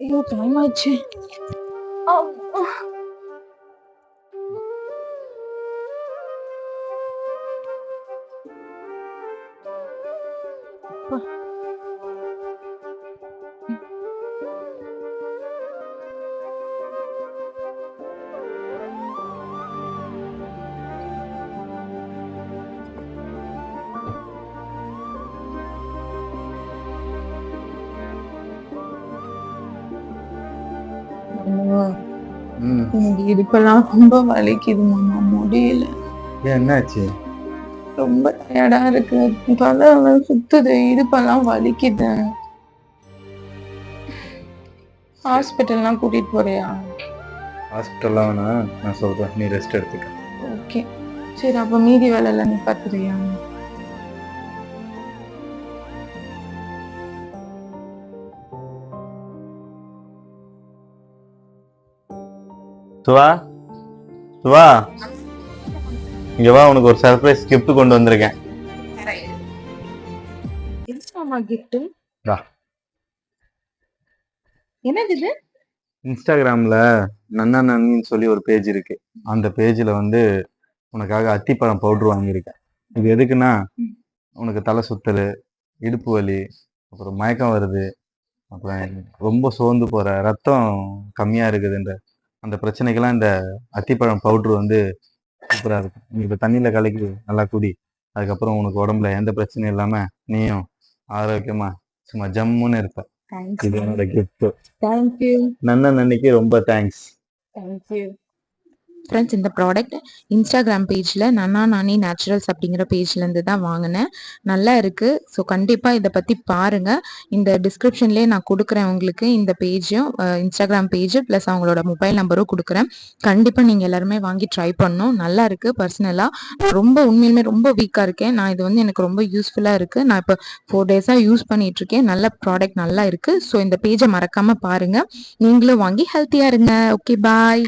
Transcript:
ஐயோ! டைம் ஆச்சு. அப்பா! அப்பா! மாமா, ம். எனக்கு இடுப்பெல்லாம் ரொம்ப வலிக்குது மாமா. முடியல. ஏன் என்னாச்சு? ரொம்ப டயர்டா இருக்கு. தலலாம் சுத்துது. இடுப்பெல்லாம் வலிக்குது. ஹாஸ்பிட்டல்லாம் கூட்டிட்டு போறியா? ஹாஸ்பிட்டல்லாம் வேணாம். நான் சொல்றேன். நீ ரெஸ்ட் எடுத்துக்க. ஓகே. சரி, அப்ப மீதி வேலைலாம் நீ பாத்துறியா? சுவா, சுவா, இங்க வா, உனக்கு ஒரு சர்ப்ரைஸ் gift கொண்டு வந்திருக்கேன். என்ன மாமா கிஃப்ட்? வா. என்னது இது? இன்ஸ்டாகிராம்ல நன்னா நன்னின்னு சொல்லி ஒரு பேஜ் இருக்கு. அந்த பேஜ்ல வந்து உனக்காக அத்திப்பழம் பவுடர் வாங்கியிருக்கேன். இது எதுக்குன்னா, ம். உனக்கு தலை சுத்தல், இடுப்பு வலி, அப்புறம் மயக்கம் வருது, அப்புறம் ரொம்ப சோர்ந்து போற, ரத்தம் கம்மியா இருக்குதுன்ற அந்த பிரச்சனைக்கெல்லாம் இந்த அத்திப்பழம் பவுடர் வந்து சூப்பரா இருக்கும். நீ இப்ப தண்ணியில கலக்கி நல்லா குடி. அதுக்கப்புறம் உனக்கு உடம்புல எந்த பிரச்சனையும் இல்லாம நீயும் ஆரோக்கியமா சும்மா ஜம்முன்னு இருப்ப. தேங்க்ஸ் இது மாமா. என்னோட கிஃப்ட். Thank you. நன்னன் அன்னைக்கு ரொம்ப தேங்க்ஸ். Thank you. ஃப்ரெண்ட்ஸ், இந்த ப்ராடக்ட் இன்ஸ்டாகிராம் பேஜில் நன்னா நானி நேச்சுரல்ஸ் அப்படிங்கிற பேஜ்லேருந்து தான் வாங்கினேன். நல்லா இருக்குது. ஸோ கண்டிப்பாக இதை பற்றி பாருங்கள். இந்த டிஸ்கிரிப்ஷன்லேயே நான் கொடுக்குறேன் உங்களுக்கு இந்த பேஜும், இன்ஸ்டாகிராம் பேஜு ப்ளஸ் அவங்களோட மொபைல் நம்பரும் கொடுக்குறேன். கண்டிப்பாக நீங்கள் எல்லாருமே வாங்கி ட்ரை பண்ணணும். நல்லா இருக்குது. பர்சனலாக ரொம்ப உண்மையிலுமே ரொம்ப வீக்காக இருக்கேன். நான் இது வந்து எனக்கு ரொம்ப யூஸ்ஃபுல்லாக இருக்குது. நான் இப்போ 4 டேஸாக யூஸ் பண்ணிகிட்ருக்கேன். நல்ல ப்ராடக்ட் நல்லா இருக்குது. ஸோ இந்த பேஜை மறக்காமல் பாருங்கள். நீங்களும் வாங்கி ஹெல்த்தியாக இருங்க. ஓகே, பாய்.